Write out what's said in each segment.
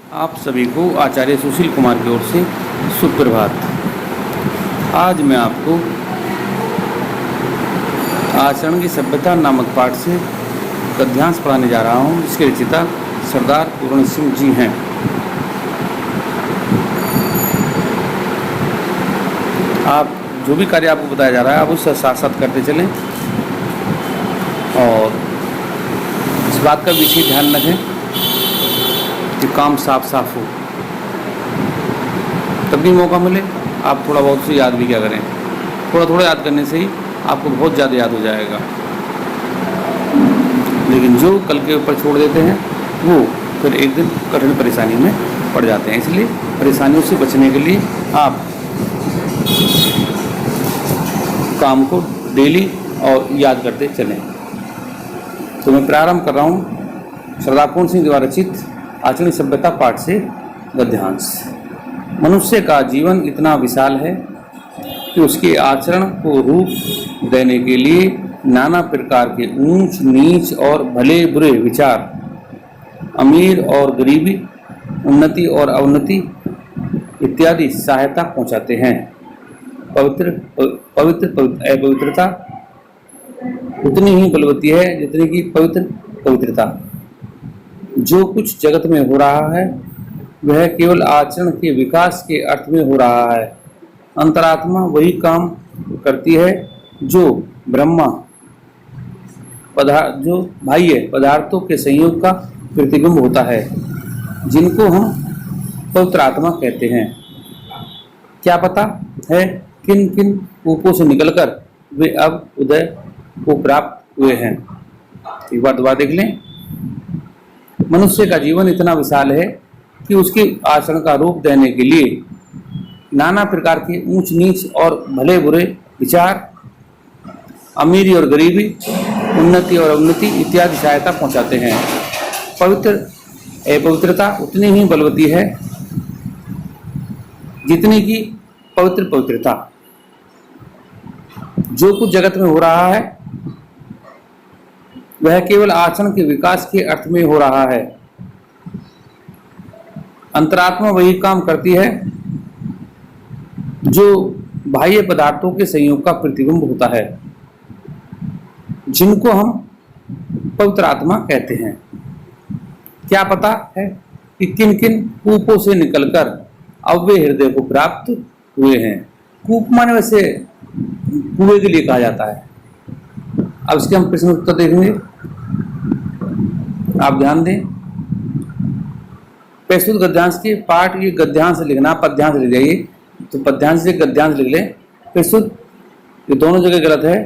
आप सभी को आचार्य सुशील कुमार की ओर से सुप्रभात। आज मैं आपको आचरण की सभ्यता नामक पाठ से गद्यांश पढ़ाने जा रहा हूँ, जिसके रचयिता सरदार पूर्ण सिंह जी हैं। आप जो भी कार्य आपको बताया जा रहा है, आप उससे साथ साथ करते चलें और इस बात का विशेष ध्यान रखें कि काम साफ हो। तब भी मौका मिले आप थोड़ा बहुत से याद भी क्या करें। थोड़ा याद करने से ही आपको बहुत ज़्यादा याद हो जाएगा, लेकिन जो कल के ऊपर छोड़ देते हैं वो फिर एक दिन कठिन परेशानी में पड़ जाते हैं। इसलिए परेशानियों से बचने के लिए आप काम को डेली और याद करते चलें। तो मैं प्रारंभ कर रहा हूँ सरदार पूर्ण सिंह द्वारा रचित आचरण सभ्यता पाठ से गद्यांश। मनुष्य का जीवन इतना विशाल है कि उसके आचरण को रूप देने के लिए नाना प्रकार के ऊंच नीच और भले बुरे विचार, अमीर और गरीबी, उन्नति और अवनति इत्यादि सहायता पहुंचाते हैं। अपवित्रता उतनी ही बलवती है जितनी की पवित्रता। जो कुछ जगत में हो रहा है वह केवल आचरण के विकास के अर्थ में हो रहा है। अंतरात्मा वही काम करती है जो जो बाह्य पदार्थों के संयोग का प्रतिबिंब होता है, जिनको हम पवित्र आत्मा कहते हैं। क्या पता है किन किन कूपों से निकलकर वे अब उदय को प्राप्त हुए हैं। एक बार दोबारा देख लें। मनुष्य का जीवन इतना विशाल है कि उसके आचरण का रूप देने के लिए नाना प्रकार के ऊंच नीच और भले बुरे विचार, अमीरी और गरीबी, उन्नति और अवनति इत्यादि सहायता पहुंचाते हैं। पवित्रता उतनी ही बलवती है जितनी की पवित्रता। जो कुछ जगत में हो रहा है वह केवल आचरण के विकास के अर्थ में हो रहा है। अंतरात्मा वही काम करती है जो बाह्य पदार्थों के संयोग का प्रतिबिंब होता है, जिनको हम पवित्र आत्मा कहते हैं। क्या पता है कि किन किन कूपों से निकलकर अब वे हृदय को प्राप्त हुए हैं। कूप माने वैसे कुएं के लिए कहा जाता है। अब इसके हम प्रश्न उत्तर देखेंगे, आप ध्यान दें। प्रस्तुत गद्यांश के पाठ, ये गद्यांश लिखना, पद्यांश लिख जाइए तो पद्यांश से गद्यांश लिख लें। प्रस्तुत, ये दोनों जगह गलत है।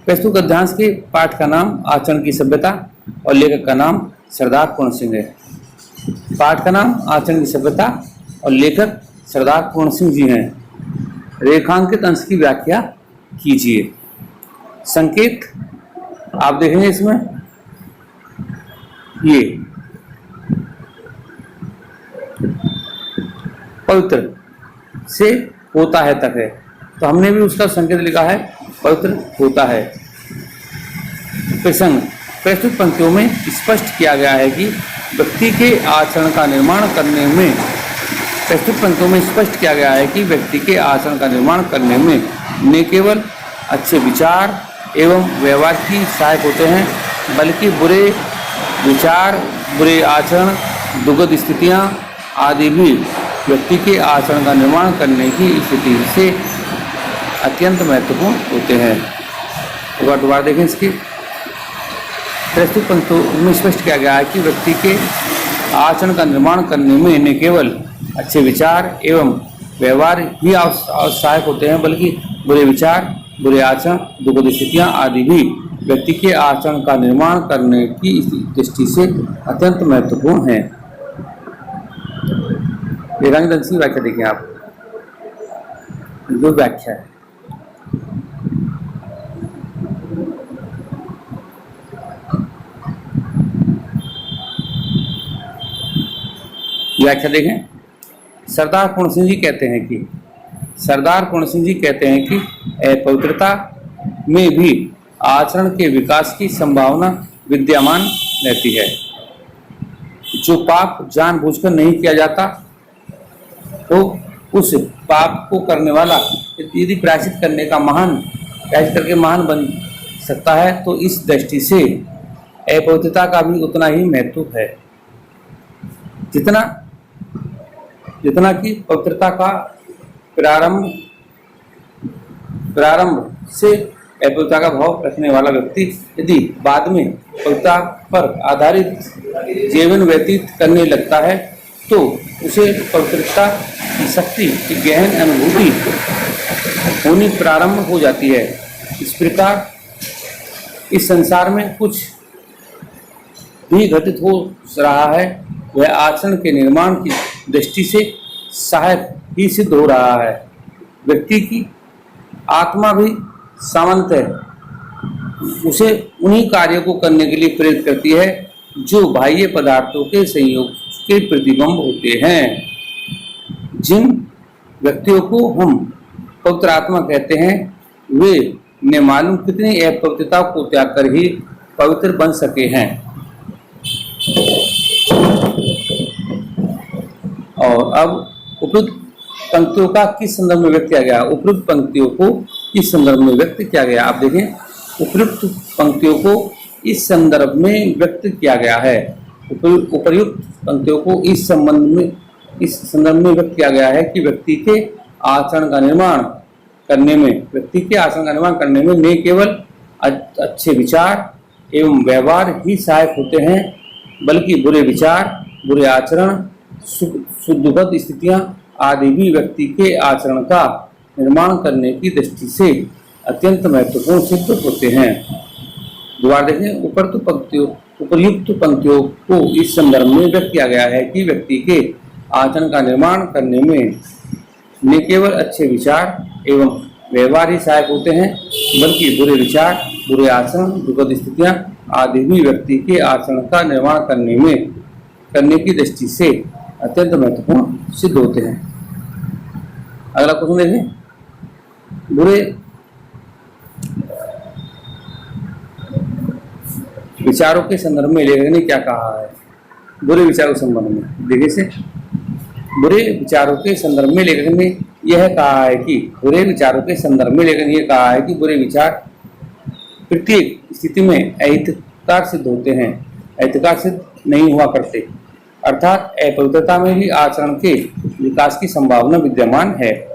प्रस्तुत गद्यांश के पाठ का नाम आचरण की सभ्यता और लेखक का नाम सरदार पूर्ण सिंह है। पाठ का नाम आचरण की सभ्यता और लेखक सरदार पूर्ण सिंह जी हैं। रेखांकित अंश की व्याख्या कीजिए। संकेत आप देखेंगे इसमें, ये पवित्र से होता है तक है, तो हमने भी उसका संकेत लिखा है पवित्र होता है। प्रसंग, प्रस्तुत पंक्तियों में स्पष्ट किया गया है कि व्यक्ति के आचरण का निर्माण करने में व्यक्ति के आचरण का निर्माण करने में न केवल अच्छे विचार एवं व्यवहार की सहायक होते हैं, बल्कि बुरे विचार, बुरे आचरण, दुर्गत स्थितियाँ आदि भी व्यक्ति के आचरण का निर्माण करने की स्थिति से अत्यंत महत्वपूर्ण होते हैं। एक बार दोबारा देखें। इसकी प्रस्तुत पंक्तियों में स्पष्ट किया गया है कि व्यक्ति के आचरण का निर्माण करने में न केवल अच्छे विचार एवं व्यवहार ही सहायक होते हैं, बल्कि बुरे विचार, बुरे आचरण, दुर्गत स्थितियाँ आदि भी व्यक्ति के आचरण का निर्माण करने की दृष्टि से अत्यंत महत्वपूर्ण है। रेखांकित अंश की व्याख्या देखिए आप, जो व्याख्या है। व्याख्या देखें। सरदार पूर्ण सिंह जी कहते हैं कि पवित्रता में भी आचरण के विकास की संभावना विद्यमान रहती है। जो पाप जानबूझकर नहीं किया जाता, तो उस पाप को करने वाला यदि प्रायश्चित करने का प्रायश्चित करके महान बन सकता है, तो इस दृष्टि से अपवित्रता का भी उतना ही महत्व है जितना जितना कि पवित्रता का प्रारंभ से अपवित्रता का भाव रखने वाला व्यक्ति यदि बाद में पवित्रता पर आधारित जीवन व्यतीत करने लगता है, तो उसे पवित्रता की शक्ति की गहन अनुभूति होनी प्रारंभ हो जाती है। इस प्रकार इस संसार में कुछ भी घटित हो रहा है, वह आचरण के निर्माण की दृष्टि से सहायक ही सिद्ध हो रहा है। व्यक्ति की आत्मा भी सामंत है, उसे उन्हीं कार्यों को करने के लिए प्रेरित करती है जो बाह्य पदार्थों के संयोग के प्रतिबिंब होते हैं। जिन व्यक्तियों को हम पवित्र आत्मा कहते हैं, वे न मालूम कितनी अपवित्रता को त्याग कर ही पवित्र बन सके हैं। और अब उपयुक्त पंक्तियों का किस संदर्भ में व्यक्त किया गया? उपयुक्त पंक्तियों को किस संदर्भ में व्यक्त किया गया? आप देखें, उपयुक्त पंक्तियों को इस संदर्भ में व्यक्त किया गया है। उपर्युक्त पंक्तियों को इस संदर्भ में व्यक्त किया गया है कि व्यक्ति के आचरण का निर्माण करने में न केवल अच्छे विचार एवं व्यवहार ही सहायक होते हैं, बल्कि बुरे विचार, बुरे आचरण, दुखद स्थितियां आदि भी व्यक्ति के आचरण का निर्माण करने की दृष्टि से अत्यंत महत्वपूर्ण सिद्ध होते हैं। दोबारा देखें, उपर्युक्त पंक्तियों को इस संदर्भ में व्यक्त किया गया है कि व्यक्ति के आचरण का निर्माण करने में न केवल अच्छे विचार एवं व्यवहार ही सहायक होते हैं, बल्कि बुरे विचार, बुरे आचरण, दुखद स्थितियां आदि भी व्यक्ति के आचरण का निर्माण करने की दृष्टि से अत्यंत महत्वपूर्ण सिद्ध होते हैं। अगला क्वेश्चन देखें, बुरे विचारों के संदर्भ में लेखक ने क्या कहा है? बुरे विचारों के संबंध में देखिए से, बुरे विचारों के संदर्भ में लेखक ने यह कहा है कि बुरे विचार प्रत्येक स्थिति में अहितकार सिद्ध होते हैं, अहितकार सिद्ध नहीं हुआ करते। अर्थात अपवित्रता में भी आचरण के विकास की संभावना विद्यमान है।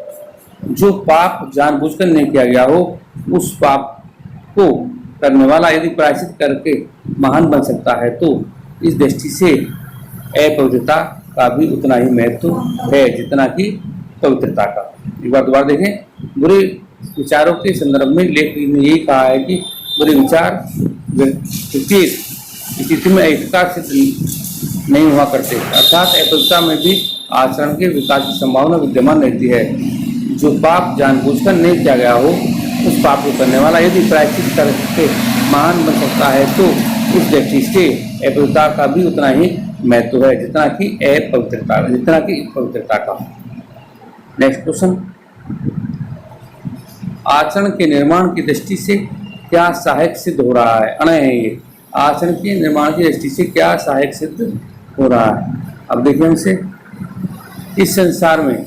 जो पाप जानबूझकर नहीं किया गया हो, उस पाप को करने वाला यदि प्रायश्चित करके महान बन सकता है, तो इस दृष्टि से अपवित्रता का भी उतना ही महत्व है जितना कि पवित्रता का। एक बार दोबारा देखें, बुरे विचारों के संदर्भ में लेखक ने यही कहा है कि बुरे विचार प्रत्येक स्थिति में अहितकार सिद्ध नहीं हुआ करते। अर्थात अपवित्रता में भी आचरण के विकास की संभावना विद्यमान रहती है। जो पाप जानबूझकर नहीं किया गया हो, उस पाप को करने वाला यदि प्रायश्चित करके महान बन सकता है, तो इस दृष्टि से अपवित्रता का भी उतना ही महत्व है जितना कि पवित्रता का। नेक्स्ट क्वेश्चन, आचरण के निर्माण की दृष्टि से क्या सहायक सिद्ध हो रहा है? अनय है ये, आचरण के निर्माण की दृष्टि से क्या सहायक सिद्ध हो रहा है? अब देखिए हमसे, इस संसार में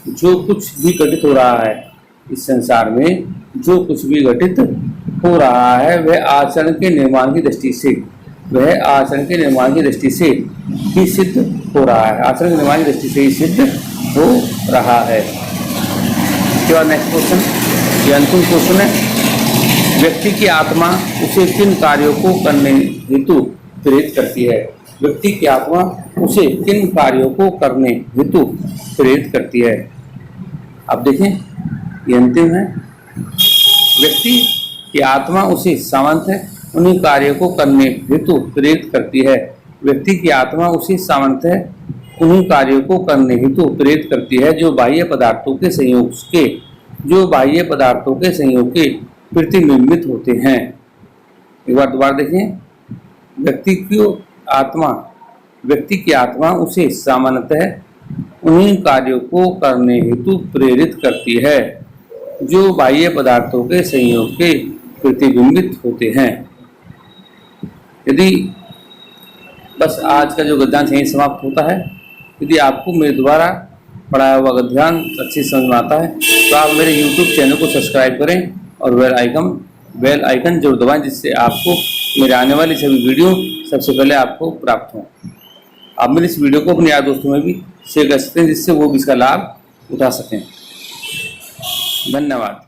जो कुछ भी घटित हो रहा है, वह आचरण के निर्माण की दृष्टि से ही सिद्ध हो रहा है। आचरण के निर्माण की दृष्टि से ही सिद्ध हो रहा है। इसके बाद नेक्स्ट क्वेश्चन, ये अंतिम क्वेश्चन है, व्यक्ति की आत्मा उसे किन कार्यों को करने हेतु प्रेरित करती है? व्यक्ति की आत्मा उसे किन कार्यों को करने हेतु प्रेरित करती है? अब देखें, ये अंतिम है, व्यक्ति की आत्मा उसे सामंत है उन्हीं कार्यों को करने हेतु प्रेरित करती है। व्यक्ति की आत्मा उसे सामंत है उन्हीं कार्यों को करने हेतु प्रेरित करती है जो बाह्य पदार्थों के संयोग के प्रतिबिंबित होते हैं। एक बार दोबारा देखें, व्यक्ति की आत्मा उसे सामान्यतः उन्हीं कार्यों को करने हेतु प्रेरित करती है जो बाह्य पदार्थों के संयोग के प्रतिबिंबित होते हैं। यदि बस आज का जो गद्यांश यहीं समाप्त होता है। यदि आपको मेरे द्वारा पढ़ाया हुआ गद्यांश अच्छी समझ में आता है तो आप मेरे YouTube चैनल को सब्सक्राइब करें और बेल आइकन जरूर दबाएं, जिससे आपको मेरे आने वाली सभी वीडियो सबसे पहले आपको प्राप्त हों। आप मेरे इस वीडियो को अपने यार दोस्तों में भी शेयर कर सकते हैं, जिससे वो भी इसका लाभ उठा सकें। धन्यवाद।